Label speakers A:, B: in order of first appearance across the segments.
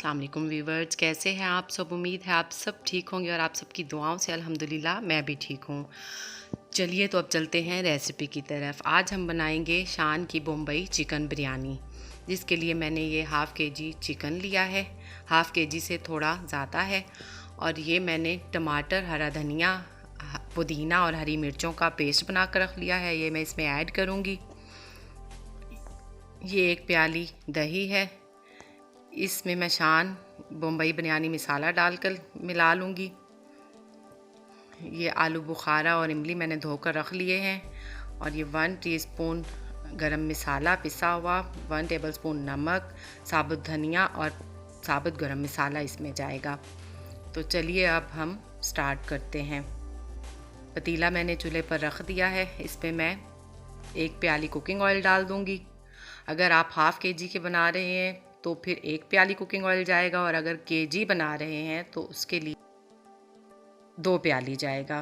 A: अस्सलाम वालेकुम व्यूवर्स, कैसे हैं आप सब। उम्मीद है आप सब ठीक होंगे और आप सबकी दुआओं से अल्हम्दुलिल्लाह मैं भी ठीक हूँ। चलिए तो अब चलते हैं रेसिपी की तरफ। आज हम बनाएंगे शान की बम्बई चिकन बिरयानी, जिसके लिए मैंने ये हाफ़ के जी चिकन लिया है, हाफ़ के जी से थोड़ा ज़्यादा है। और ये मैंने टमाटर, हरा धनिया, पुदीना और हरी मिर्चों का पेस्ट बना कर रख लिया है, ये मैं इसमें ऐड करूँगी। ये 1 प्याली दही है, इसमें मैं शान बम्बई बिरयानी मसाला डालकर मिला लूँगी। ये आलू बुखारा और इमली मैंने धोकर रख लिए हैं। और ये 1 टीस्पून गरम मसाला पिसा हुआ, 1 टेबलस्पून नमक, साबुत धनिया और साबुत गरम मसाला इसमें जाएगा। तो चलिए अब हम स्टार्ट करते हैं। पतीला मैंने चूल्हे पर रख दिया है, इस पर मैं 1 प्याली कुकिंग ऑयल डाल दूँगी। अगर आप हाफ़ के जी के बना रहे हैं तो फिर 1 प्याली कुकिंग ऑयल जाएगा, और अगर केजी बना रहे हैं तो उसके लिए 2 प्याली जाएगा।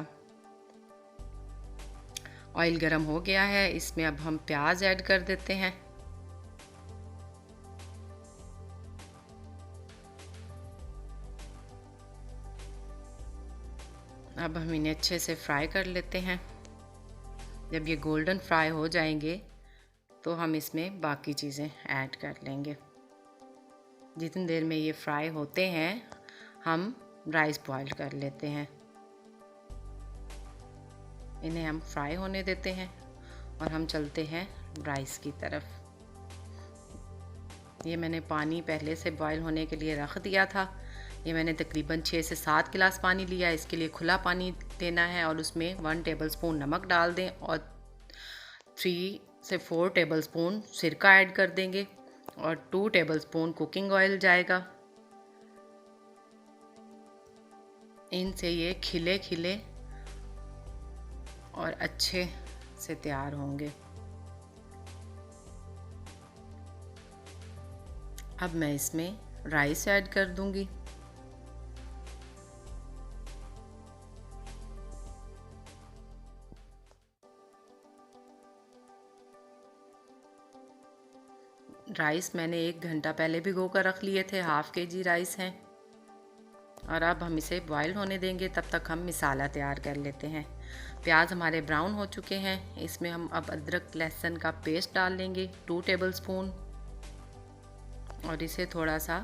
A: ऑयल गरम हो गया है, इसमें अब हम प्याज ऐड कर देते हैं। अब हम इन्हें अच्छे से फ्राई कर लेते हैं। जब ये गोल्डन फ्राई हो जाएंगे तो हम इसमें बाकी चीज़ें ऐड कर लेंगे। जितनी देर में ये फ्राई होते हैं हम राइस बॉईल कर लेते हैं। इन्हें हम फ्राई होने देते हैं और हम चलते हैं राइस की तरफ। ये मैंने पानी पहले से बॉईल होने के लिए रख दिया था। ये मैंने तकरीबन 6 से 7 गिलास पानी लिया। इसके लिए खुला पानी लेना है और उसमें 1 टेबलस्पून नमक डाल दें और 3 से 4 टेबलस्पून सिरका ऐड कर देंगे और 2 टेबलस्पून कुकिंग ऑयल जाएगा। इनसे ये खिले खिले और अच्छे से तैयार होंगे। अब मैं इसमें राइस ऐड कर दूंगी। राइस मैंने 1 घंटा पहले भिगो कर रख लिए थे, हाफ़ के जी राइस हैं। और अब हम इसे बॉईल होने देंगे, तब तक हम मसाला तैयार कर लेते हैं। प्याज हमारे ब्राउन हो चुके हैं, इसमें हम अब अदरक लहसुन का पेस्ट डाल लेंगे 2 टेबलस्पून और इसे थोड़ा सा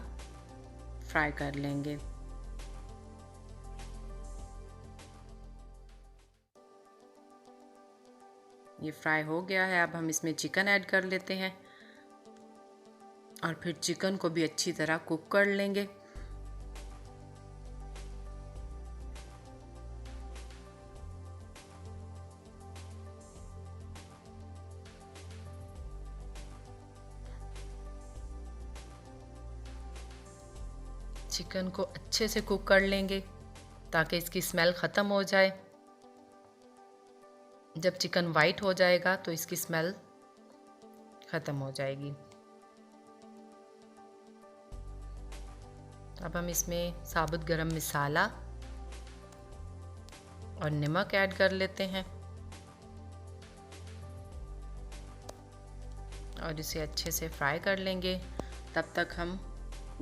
A: फ्राई कर लेंगे। ये फ्राई हो गया है, अब हम इसमें चिकन ऐड कर लेते हैं और फिर चिकन को भी अच्छी तरह कुक कर लेंगे। चिकन को अच्छे से कुक कर लेंगे ताकि इसकी स्मेल ख़त्म हो जाए। जब चिकन वाइट हो जाएगा तो इसकी स्मेल ख़त्म हो जाएगी। अब हम इसमें साबुत गरम मसाला और नमक ऐड कर लेते हैं और इसे अच्छे से फ्राई कर लेंगे। तब तक हम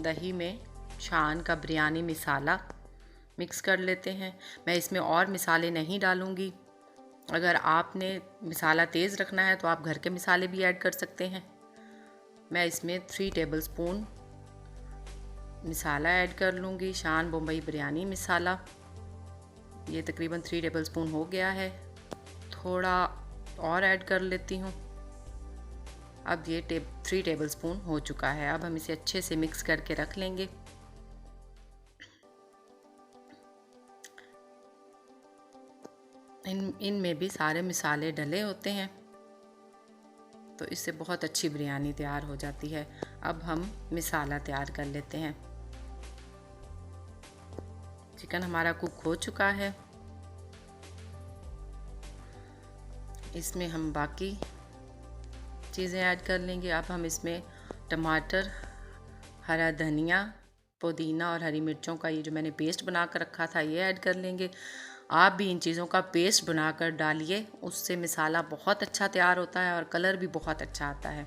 A: दही में शान का बिरयानी मसाला मिक्स कर लेते हैं। मैं इसमें और मसाले नहीं डालूँगी। अगर आपने मसाला तेज़ रखना है तो आप घर के मसाले भी ऐड कर सकते हैं। मैं इसमें 3 टेबलस्पून मसाला ऐड कर लूँगी, शान बम्बई बिरयानी मसाला। ये तकरीबन 3 टेबलस्पून हो गया है, थोड़ा और ऐड कर लेती हूँ। अब ये 3 टेबलस्पून हो चुका है। अब हम इसे अच्छे से मिक्स करके रख लेंगे। इनमें भी सारे मसाले डले होते हैं तो इससे बहुत अच्छी बिरयानी तैयार हो जाती है। अब हम मसाला तैयार कर लेते हैं। चिकन हमारा कुक हो चुका है, इसमें हम बाकी चीज़ें ऐड कर लेंगे। अब हम इसमें टमाटर, हरा धनिया, पुदीना और हरी मिर्चों का ये जो मैंने पेस्ट बना कर रखा था ये ऐड कर लेंगे। आप भी इन चीज़ों का पेस्ट बनाकर डालिए, उससे मसाला बहुत अच्छा तैयार होता है और कलर भी बहुत अच्छा आता है।